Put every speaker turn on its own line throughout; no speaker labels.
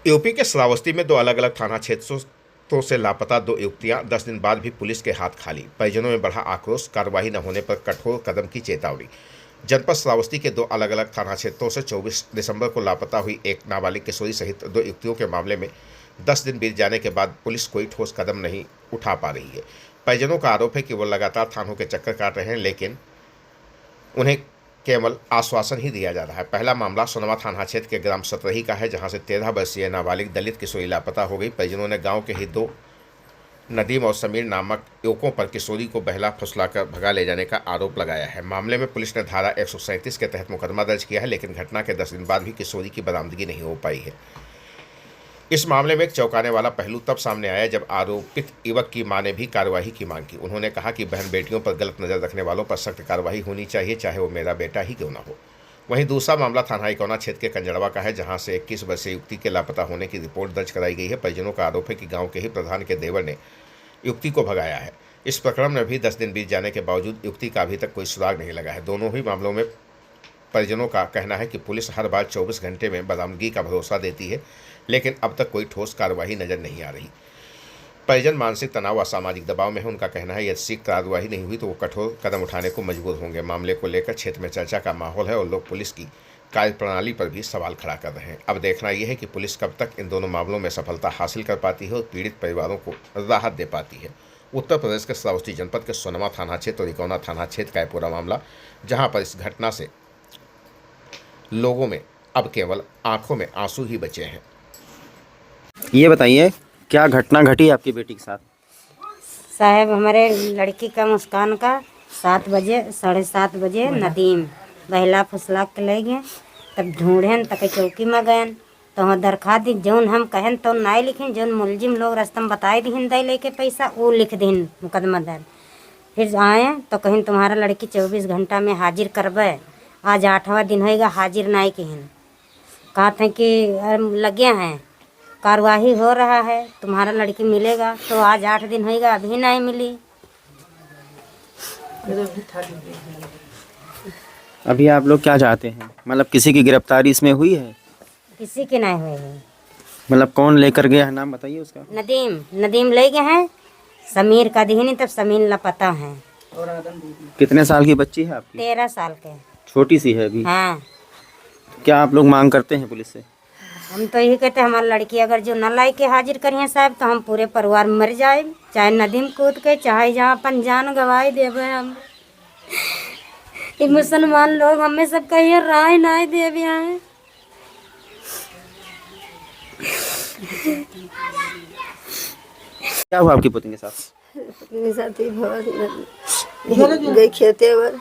UP के श्रावस्ती में दो अलग अलग थाना क्षेत्रों से लापता दो युवतियां 10 दिन बाद भी पुलिस के हाथ खाली। परिजनों में बढ़ा आक्रोश, कार्रवाई न होने पर कठोर कदम की चेतावनी। जनपद श्रावस्ती के दो अलग अलग थाना क्षेत्रों से 24 दिसंबर को लापता हुई एक नाबालिग किशोरी सहित दो युवतियों के मामले में 10 दिन बीत जाने के बाद पुलिस कोई ठोस कदम नहीं उठा पा रही है। परिजनों का आरोप है कि वो लगातार थानों के चक्कर काट रहे हैं, लेकिन उन्हें केवल आश्वासन ही दिया जा रहा है। पहला मामला सोनवा थाना क्षेत्र के ग्राम सतरही का है, जहां से 13 वर्षीय नाबालिग दलित किशोरी लापता हो गई। परिजनों ने गांव के ही दो नदीम और समीर नामक युवकों पर किशोरी को बहला फुसलाकर भगा ले जाने का आरोप लगाया है। मामले में पुलिस ने धारा 137 के तहत मुकदमा दर्ज किया है, लेकिन घटना के 10 दिन बाद भी किशोरी की बरामदगी नहीं हो पाई है। इस मामले में एक चौंकाने वाला पहलू तब सामने आया जब आरोपित युवक की मां ने भी कार्रवाई की मांग की। उन्होंने कहा कि बहन बेटियों पर गलत नजर रखने वालों पर सख्त कार्रवाई होनी चाहिए, चाहे वो मेरा बेटा ही क्यों ना हो। वहीं दूसरा मामला थाना इकौना क्षेत्र के कंजड़वा का है, जहां से 21 वर्षीय युवती के लापता होने की रिपोर्ट दर्ज कराई गई है। परिजनों का आरोप है कि गांव के ही प्रधान के देवर ने युवती को भगाया है। इस प्रकरण में भी 10 दिन बीत जाने के बावजूद युवती का अभी तक कोई सुराग नहीं लगा है। दोनों ही मामलों में परिजनों का कहना है कि पुलिस हर बार 24 घंटे में बरामदगी का भरोसा देती है, लेकिन अब तक कोई ठोस कार्रवाई नजर नहीं आ रही। परिजन मानसिक तनाव व सामाजिक दबाव में है। उनका कहना है यदि शीघ्र कार्रवाई नहीं हुई तो वो कठोर कदम उठाने को मजबूर होंगे। मामले को लेकर क्षेत्र में चर्चा का माहौल है और लोग पुलिस की कार्यप्रणाली पर भी सवाल खड़ा कर रहे हैं। अब देखना यह है कि पुलिस कब तक इन दोनों मामलों में सफलता हासिल कर पाती है और पीड़ित परिवारों को राहत दे पाती है। उत्तर प्रदेश के श्रावस्ती जनपद के सोनवा थाना क्षेत्र और इकौना थाना क्षेत्र का पूरा मामला, जहां पर इस घटना से लोगों में अब केवल आंखों में आंसू ही बचे हैं।
ये बताइए, क्या घटना घटी आपकी बेटी के साथ?
साहब, हमारे लड़की का मुस्कान का 7 बजे 7:30 बजे नदीम बहला फुसला के ले गए। तब ढूंढें तक चौकी में गए तो वहाँ दरखा दी जौन हम कहन तो नाई लिखिन, जौन मुलजिम लोग रास्ता में बताए दीन दे लेके पैसा वो लिख दीन मुकदमा दर्ज। फिर आए तो कहीं तुम्हारा लड़की 24 घंटा में हाजिर करबे। आज 8वां दिन होएगा हाजिर नहीं कहीं। कहा था कि लगे हैं कार्रवाई हो रहा है, तुम्हारा लड़की मिलेगा। तो आज 8 दिन होएगा अभी नहीं मिली।
अभी आप लोग क्या चाहते हैं? मतलब किसी की गिरफ्तारी इसमें हुई है?
किसी की नहीं हुई है।
मतलब कौन लेकर गया है, नाम बताइए उसका।
नदीम ले गए हैं। समीर का दीनी तब समीर लापता है।
कितने साल की बच्ची है आपकी?
13 साल के।
छोटी सी है अभी।
हाँ।
क्या आप लोग मांग करते हैं पुलिस से?
हम तो यही कहते हैं हमारी लड़की अगर जो न लाई के हाजिर करिए साहब तो हम पूरे परिवार मर जाए, चाहे नदीम कूद के चाहे जहाँ अपन जान गवाई देवे। हम ये मुसलमान लोग हमें सब कहिए राय नहीं देवे हैं।
क्या हुआ आपकी पत्नी के साथ?
अपने साथ ही बहुत गई खेते वर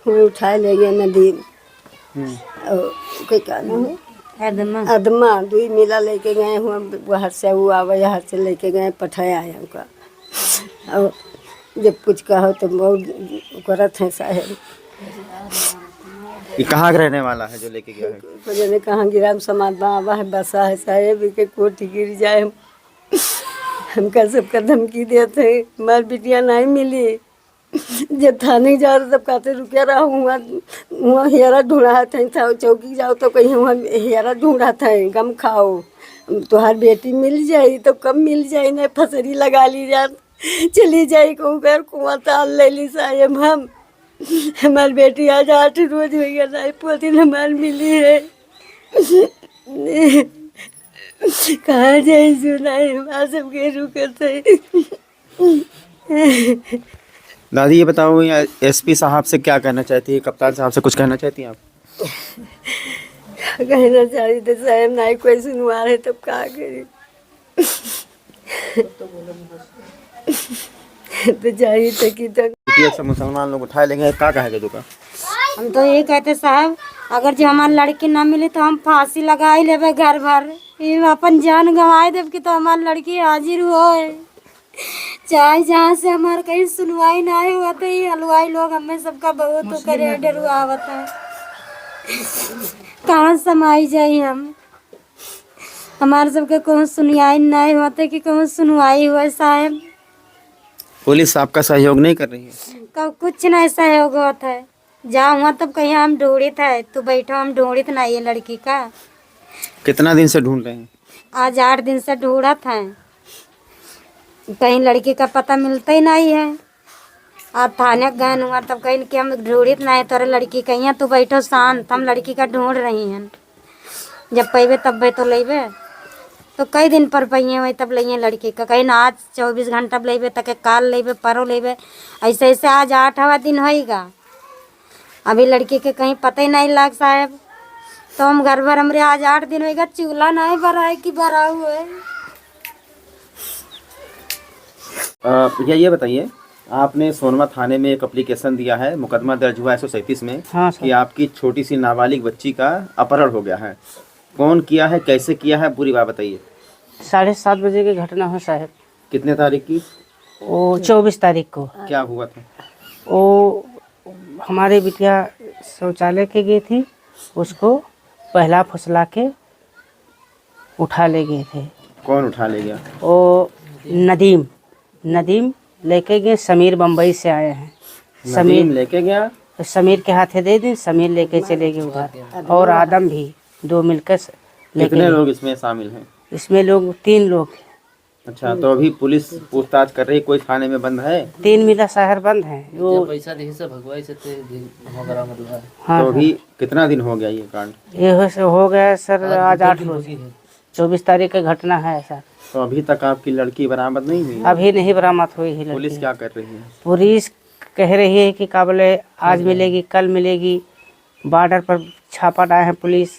हुए उठाए ले गए नदीम और कोई क्या नाम है अदमा 2 मिला लेके गए हुआ बाहर से। वो आवे यहाँ से लेके गए पठाया आया उनका। और जब कुछ कहो तो बहुत करत है साहब।
ये कहाँ का रहने वाला है जो लेके गया है?
जने कहाँ गिराम समाज बाबा है बसा है साहेब के कोठी गिर जाए। हमका सबका धमकी देते हैं, हमारी बिटिया नहीं मिली। जब थाने जा रहे तब कहते रुके रहा वहाँ हेरा ढूंढा था। चौकी जाओ तो कहीं वहाँ हेरा ढूंढा था, गम खाओ तुम्हार बेटी मिल जाई। तो कब मिल जाई, नहीं फसरी लगा ली जात चली जाई कहूँ कर कुआं ताल ले ली साहेब। हम हमारी बेटी आज 8 रोज हो गया नहीं पोती हमारी मिली है। कहाँ जाए सुनाए हमारे सबके रुके थे।
दादी ये बताओ, एसपी साहब से क्या कहना चाहती है? कप्तान साहब से कुछ कहना चाहती हैं आप?
कहना चाहिए तो साहब नहीं कोई सुनवा रहे तब क्या करी। तो चाहिए तो कि तक
सब मुसलमान लोग उठाए लेंगे, क्या कहेगा दुका?
हम तो ये कहते साहब अगर जो हमारी लड़की ना मिले तो हम फांसी लगाई लेवे घर भर। ये अपन जान गंवाए देव कि तो हमारी लड़की हाजिर होए। चाहे जहाँ से हमारे कहीं सुनवाई ना हुआ तो ये हलवाई लोग हमें सबका बहुत तो करे डरवावत है। कहाँ समाई जाए हम? हमारे सबके कहूँ सुनवाई नहीं होते कि कहूँ सुनवाई हुआ साहब।
पुलिस आपका सहयोग नहीं कर रही है?
कब कुछ नहीं सहयोग होता है। जहाँ हुआ तब कहीं हम ढूंढित है तो बैठो हम ढूंढित नहीं ये लड़की का।
कितना दिन से ढूंढ रहे हैं?
आज 8 दिन से ढूंढत हैं, कहीं लड़की का पता मिलता ही नहीं है। आज थाने गए हुआ तब कहीं कि हम ढूंढित नहीं, तोरे लड़की कहीं तू बैठो शांत, हम लड़की का ढूंढ रही हैं। जब पैबे तब तो लेबे, तो कई दिन पर पहिए हुए तब लेंगे लड़की का, कहीं आज 24 घंटा लेबे तक काल लेबे परो लेबे, ऐसे ऐसे आज 8वां दिन होएगा। अभी लड़की के कहीं पता ही नहीं लग साहब। तो हम घर भर हमरे आज 8 दिन होएगा, चूल्हा नहीं भरा है कि भरा हुआ है।
भैया ये बताइए, आपने सोनवा थाने में एक एप्लीकेशन दिया है, मुकदमा दर्ज हुआ है 137 में।
हाँ सर।
कि आपकी छोटी सी नाबालिग बच्ची का अपहरण हो गया है। कौन किया है, कैसे किया है, पूरी बात बताइए।
7:30 बजे की घटना है साहब।
कितने तारीख की?
वो 24 तारीख को।
क्या हुआ था?
वो हमारी बिटिया शौचालय के गई थी, उसको पहला फुसला के उठा ले गए थे।
कौन उठा ले गया?
वो नदीम लेके गए। समीर बम्बई से आए हैं।
नदीम लेके गया,
तो समीर के हाथे दे दी, समीर लेके चले गए उधर। और आदम भी 2 मिलकर लेके
कितने
गए।
लोग इसमें शामिल हैं?
इसमें लोग 3 लोग।
अच्छा, तो अभी पुलिस पूछताछ कर रही, कोई थाने में बंद है?
3 मिला शहर बंद है वो।
पैसा देखी से भगवाई से मतलब
हाँ
तो अभी कितना दिन हो गया ये कांड?
ये हो गया सर आज 8 रोज। 24 तारीख की घटना है सर।
तो अभी तक आपकी लड़की बरामद नहीं हुई?
अभी नहीं बरामद हुई है
पुलिस
लड़की।
क्या कर रही है?
पुलिस कह रही है कि काबले आज मिलेगी, कल मिलेगी। बॉर्डर पर छापा डाले हैं पुलिस।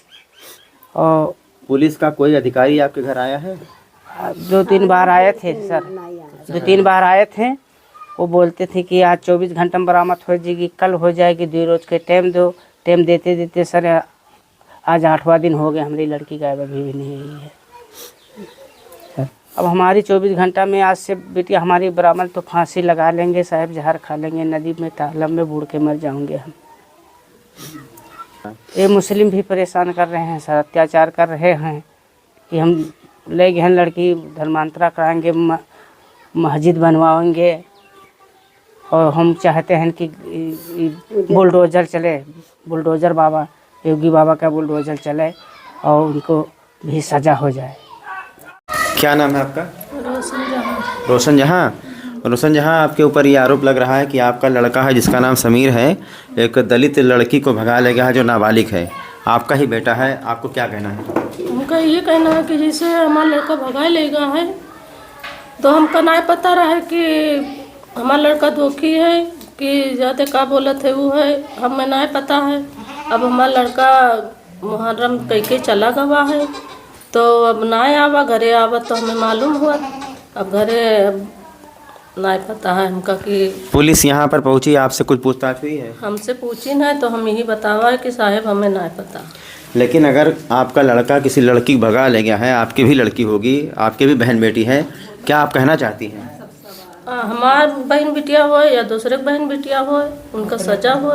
और
पुलिस का कोई अधिकारी आपके घर आया है?
2-3 बार आए थे सर, 2-3 बार आए थे। वो बोलते थे कि आज 24 घंटा में बरामद हो जाएगी, कल हो जाएगी, 2 रोज के टाइम दो। टाइम देते देते सर आज 8वां दिन हो गया, हमारी लड़की गायब अभी भी नहीं हुई है सर। अब हमारी 24 घंटा में आज से बेटिया हमारी बरामद तो फांसी लगा लेंगे साहब, जहर खा लेंगे, नदी में तालाब में बूढ़ के मर जाएंगे हम। ये मुस्लिम भी परेशान कर रहे हैं सर, अत्याचार कर रहे हैं कि हम ले गए हैं लड़की, धर्मांतरा कराएंगे, मस्जिद बनवाएंगे। और हम चाहते हैं कि बुलडोज़र चले, बुलडोज़र बाबा, योगी बाबा का बुलडोज़र चले और उनको भी सज़ा हो जाए।
क्या नाम है आपका? रोशन जहाँ। रोशन जहाँ, आपके ऊपर ये आरोप लग रहा है कि आपका लड़का है जिसका नाम समीर है, एक दलित लड़की को भगा ले गया है जो नाबालिग है, आपका ही बेटा है। आपको क्या कहना है?
हमका ये कहना है कि जैसे हमारा लड़का भगा ले गया है, तो हमका नहीं पता रहा कि हमारा लड़का धोखी है कि ज़्यादा का बोला थे वो है, हमें नहीं पता है। अब हमारा लड़का मुहर्रम कह के चला गया है, तो अब नहीं आवा, घरे आवा तो हमें मालूम हुआ। अब घरे नहीं पता है हमका कि
पुलिस यहाँ पर पहुँची, आपसे कुछ पूछताछ हुई है?
हमसे पूछी नहीं, तो हम यही बतावा है कि साहब हमें नहीं पता।
लेकिन अगर आपका लड़का किसी लड़की को भगा ले गया है, आपकी भी लड़की होगी, आपकी भी बहन बेटी है, क्या आप कहना चाहती हैं?
हमार बहन बिटिया हो या दूसरे बहन बिटिया हो, उनका सजा हो।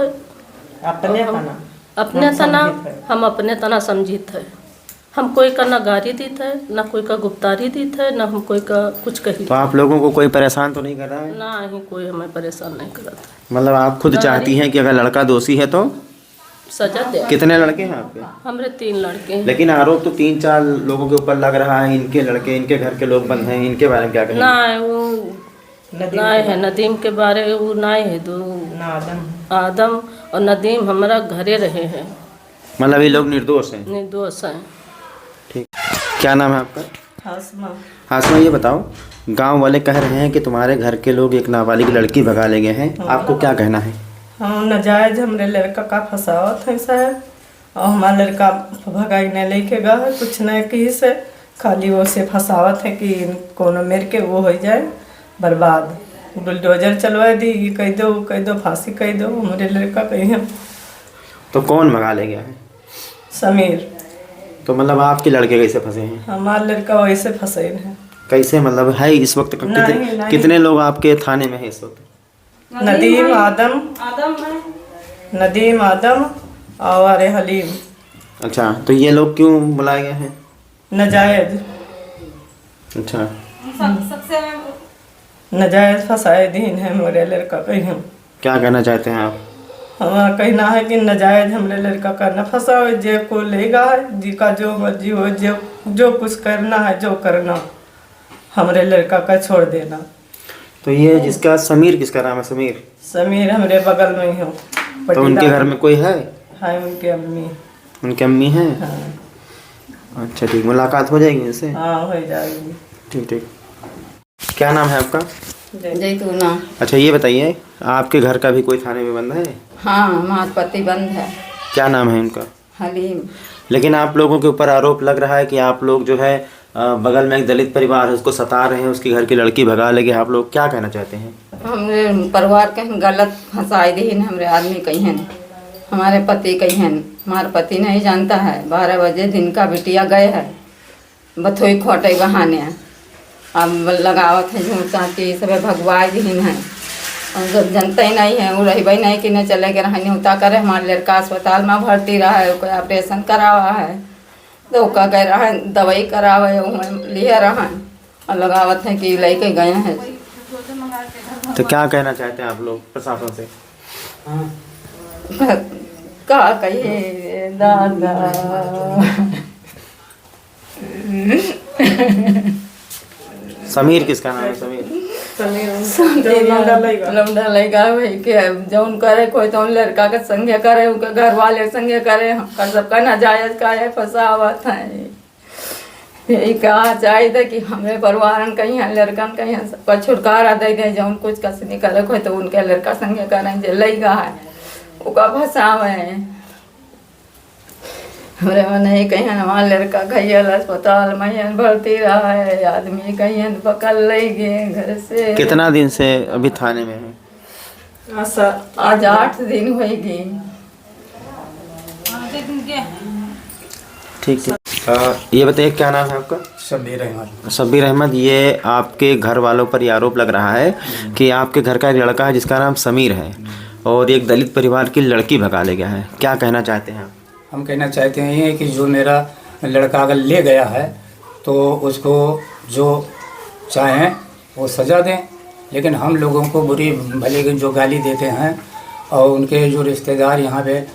अपने तना हम अपने तना समझित है। हम कोई का ना गारी दी थे, ना कोई का गुप्तारी दी थे, ना हम कोई का कुछ कही।
तो आप लोगों को कोई परेशान तो नहीं कर रहा है?
ना ही कोई हमें परेशान नहीं करता।
मतलब आप खुद चाहती हैं कि अगर लड़का दोषी है तो
सजा दे।
कितने लड़के हैं आपके?
हमरे 3 लड़के हैं।
लेकिन आरोप तो 3-4 लोगों के ऊपर लग रहा है, इनके लड़के, इनके घर के लोग बंद हैं, इनके बारे में क्या कहेंगे?
ना वो नहीं है, नदीम के बारे वो नहीं है, दो आदम और नदीम हमारा घरे रहे हैं,
मतलब ये लोग निर्दोष हैं?
निर्दोष हैं।
ठीक। क्या नाम है आपका?
हासमा।
हासमा, ये बताओ, गांव वाले कह रहे हैं कि तुम्हारे घर के लोग एक नाबालिग लड़की भगा ले गए हैं, आपको क्या कहना है?
हाँ, नाजायज हमरे लड़का का फसावत है साहब, और हमारा लड़का भगाई नहीं लेके गया है, कुछ नहीं कही से, खाली वो से फसावत है कि कोनो मेर के वो हो जाए बर्बाद। बुलडोजर चलवा दी, ये कह दो, वो कह दो, फांसी कह दो, हमारे लड़का कहीं।
तो कौन भगा ले गया है?
समीर।
तो मतलब आपके लड़के कैसे फंसे हैं?
हमारा लड़का वैसे फंसे है।
कैसे मतलब है इस वक्त?
नहीं।
कितने लोग आपके थाने में हैं इस वक्त?
नदीम, आदम और हलीम।
अच्छा, तो ये लोग क्यों बुलाए गए हैं?
नाजायज।
अच्छा,
नाजायज फंसाए दीन है मेरे लड़का कहीं।
क्या कहना चाहते हैं आप?
हमारा कहना है कि नजायज हमरे लड़का का न फंसाओ, जे को लेगा है जी का जो मर्जी हो, जो कुछ करना है जो करना, हमरे लड़का का छोड़ देना।
तो ये जिसका समीर, किसका नाम है समीर?
समीर हमरे बगल में ही हो।
तो उनके घर में कोई है?
उनके अम्मी।
उनकी अम्मी हैं?
हाँ।
अच्छा ठीक, मुलाकात हो जाएगी उनसे?
हाँ हो जाएगी।
ठीक ठीक। क्या नाम है आपका?
जैतूना।
अच्छा ये बताइए, आपके घर का भी कोई थाने में बंद है?
हाँ हमारा पति बंद है।
क्या नाम है उनका?
हलीम।
लेकिन आप लोगों के ऊपर आरोप लग रहा है कि आप लोग जो है बगल में एक दलित परिवार है उसको सता रहे हैं, उसके घर की लड़की भगा लेके। आप लोग क्या कहना चाहते हैं?
हमरे परिवार के गलत फंसाई दी हमरे आदमी कही हैं, हमारे पति कही हैं। हमारे पति नहीं जानता है, 12 बजे दिन का बिटिया गए है बथोई खोटे बहाने। अब लगावत है झूठ चाँटी सब भगवाई दिन है, और जब जनता ही नहीं है वो रही नहीं कि न चले के रहनी होता करे। हमारे लड़का अस्पताल में भर्ती रहा है, कोई ऑपरेशन करावा है तो का कह रहा है दवाई करावा लिए रहा है, और लगावत है कि लेके गए हैं।
तो क्या कहना चाहते हैं आप लोग प्रशासन से?
का कहिए दादा।
समीर किसका नाम है? समीर
लमडा लगा भाई के जौन करे कोई तो लड़का के संगे करे, उनके घर वाले संगे करे, हम सबका नाजायज का है फंसावत है। यही कहा चाहिए कि हमें परिवार कहीं है लड़कन कहीं है सबका छुटकारा दे दे, जौन कुछ कसनी करे कोई तो उनके लड़का संगे करें जो लगा है उका फंसावे। हमारे मन नहीं कहीं हमारा लड़का घायल अस्पताल में भर्ती रहा है, आदमी कहीं पकड़ ले गए घर से।
कितना दिन से अभी थाने में है?
आज 8 दिन होगी।
ठीक है। ये बताइए क्या नाम है आपका?
शब्बीर अहमद।
शब्बीर अहमद, ये आपके घर वालों पर ये आरोप लग रहा है कि आपके घर का एक लड़का है जिसका नाम समीर है और एक दलित परिवार की लड़की भगा ले गया है। क्या कहना चाहते हैं आप?
हम कहना चाहते हैं कि जो मेरा लड़का अगर ले गया है तो उसको जो चाहें वो सज़ा दें, लेकिन हम लोगों को बुरी भली जो गाली देते हैं और उनके जो रिश्तेदार यहाँ पे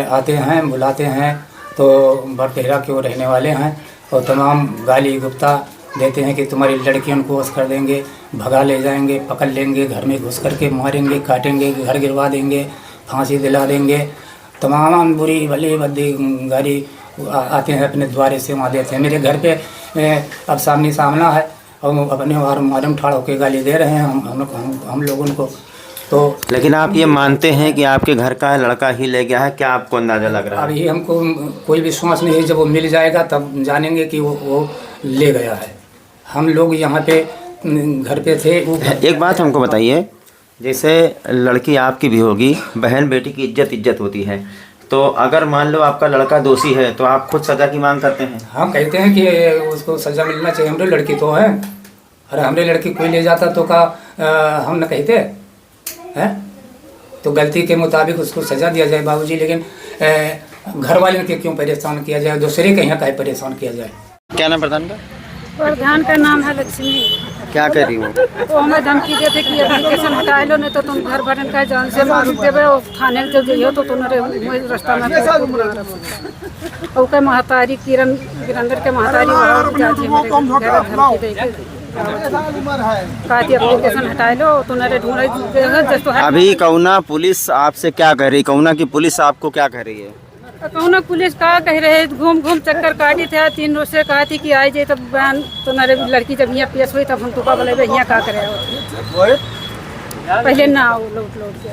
आते हैं बुलाते हैं तो बरतेहरा के वो रहने वाले हैं और तमाम गाली गुप्ता देते हैं कि तुम्हारी लड़की उनको वश कर देंगे, भगा ले जाएंगे, पकड़ लेंगे, घर में घुस करके मारेंगे, काटेंगे, घर गिरवा देंगे, फांसी दिला देंगे। तमाम बुरी भली भद्दी गाड़ी आते हैं अपने द्वारे से वहाँ देते हैं। मेरे घर पे अब सामने सामना है और अपने मारम ठाड़ होकर गाली दे रहे हैं हम लोगों को। तो
लेकिन आप ये मानते हैं कि आपके घर का लड़का ही ले गया है? क्या आपको अंदाज़ा लग रहा है?
अभी हमको कोई विश्वास नहीं है, जब वो मिल जाएगा तब जानेंगे कि वो ले गया है। हम लोग यहाँ पे घर पे थे।
एक बात हमको बताइए, जैसे लड़की आपकी भी होगी, बहन बेटी की इज्जत होती है, तो अगर मान लो आपका लड़का दोषी है तो आप खुद सज़ा की मांग करते हैं?
हम कहते हैं कि उसको सज़ा मिलना चाहिए। हमारे लड़की तो है, अरे हमारे लड़की कोई ले जाता तो का हम न कहते हैं, तो गलती के मुताबिक उसको सज़ा दिया जाए बाबूजी, लेकिन घर वाले के क्यों परेशान किया जाए, दूसरे के यहाँ काहे परेशान किया जाए।
क्या नाम प्रधान का?
प्रधान का नाम है लक्ष्मी।
क्या कह रही हो?
तो हमें धमकी देते कि एप्लीकेशन हटा लो, नहीं तो तुम घर भरन का जान से मार देवे और थाने में जब जइयो तो तुम्हारे रास्ता में और के महतारी किरण वीरेंद्र के महतारी धमकी दे के एप्लीकेशन हटा लो तुम्हारे ढूंढे।
अभी कौना पुलिस आपसे क्या कह रही? कौना की पुलिस आपको क्या कह रही है?
कौन पुलिस का कह रहे घूम चक्कर काटी थे 3 रोज से कहा थी कि आई जाए तब बहन तुम्हारे लड़की जब यहाँ पेश हुई तब हम तुका बोले यहाँ का करे पहले ना आओ लौट के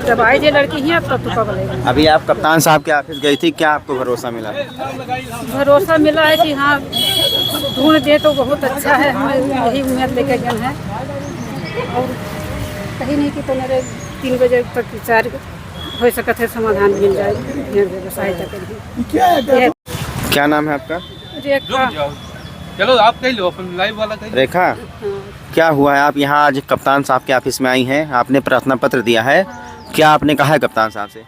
जब आई जाए लड़की यहाँ तब तुका बोले।
अभी आप कप्तान साहब के ऑफिस गई थी, क्या आपको भरोसा मिला?
भरोसा मिला है कि हाँ ढूंढ दे तो बहुत अच्छा है, हमें यही उम्मीद लेके गए हैं और कहीं नहीं कि तुम्हारे 3 बजे तक विचार हो सकता है, समाधान मिल जाए, सहायता करिए।
क्या नाम है आपका?
रेखा।
चलो आप कह लो अपन लाइव वाला कह।
रेखा, क्या हुआ है? आप यहाँ आज कप्तान साहब के ऑफिस में आई हैं, आपने प्रार्थना पत्र दिया है, क्या आपने कहा है कप्तान साहब से?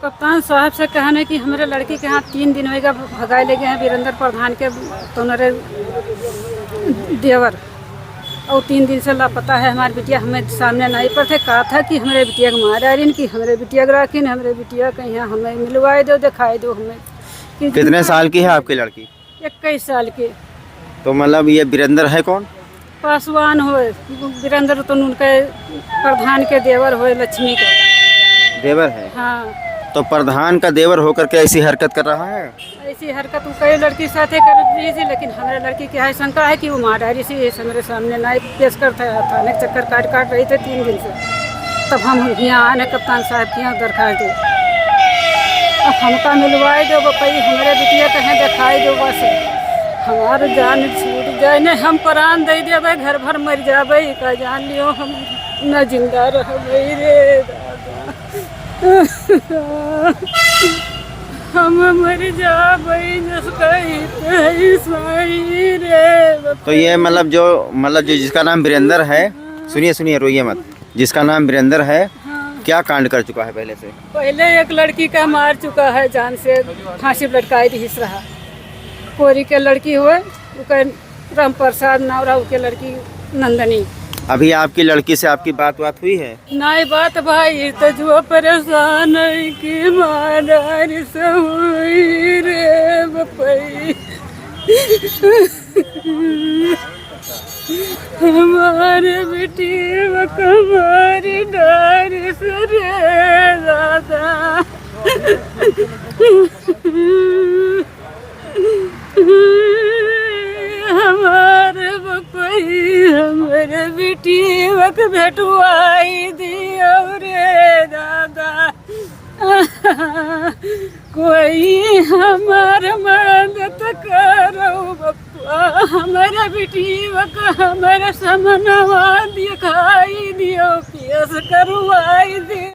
कप्तान साहब से कहने कि हमारे लड़की के यहाँ 3 दिन होगा भगाए ले गए हैं वीरेंद्र प्रधान के तुम्हारे देवर,
और 3 दिन से लापता है हमारी बिटिया। हमें सामने नहीं पर थे, कहा था कि हमारे बिटिया को मारा रही कि हमारे बिटिया को राखी हमारे बिटिया कहीं हमें मिलवाए दो, दिखाई दो हमें।
कितने साल की है आपकी लड़की?
21 साल की।
तो मतलब ये वीरेंद्र है कौन?
पासवान हो वीरेंद्र, तो उनके प्रधान के देवर हो, लक्ष्मी के
देवर है।
हाँ।
तो प्रधान का देवर होकर के ऐसी हरकत कर रहा है?
ऐसी हरकत वो कई लड़की साथे कर रही थी, लेकिन हमारे लड़की की है शंका है कि वो मारा रही थी। मेरे सामने नहीं पेश करता है, थाने के चक्कर काट रही थे 3 दिन से। तब हम यहाँ आने कप्तान साहब के यहाँ दरखास्त दी, अब हमका मिलवाए दो भाई, हमारे बिटिया कहें दिखाई दो, बस हमारे जान छूट जाए न हम प्राण दे देवे, घर भर मर जावे का जान लियो, हम न जिंदा रहबे रे दादा। हम मर जावे रे।
तो ये मतलब जो जिसका नाम वीरेंद्र है, सुनिए रोइए मत, जिसका नाम वीरेंद्र है, क्या कांड कर चुका है पहले से?
पहले एक लड़की का मार चुका है, जान से फांसी लटकाई थी रहा। कोरी के लड़की हुए राम प्रसाद नावरा के लड़की नंदनी।
अभी आपकी लड़की से आपकी बात हुई है?
नहीं बात भाई, तो जो परेशान है कि मारार से हुई रे बपई। हमारे बेटी हमारी डार से रे दादा। हमारे बपई हमारे बेटी वक भेटवाई दियो रे दादा। कोई हमार मदद करो बप्पा, हमारे बेटी वक हमारे समनवा दिखाई दियो, पेश करवाई दे।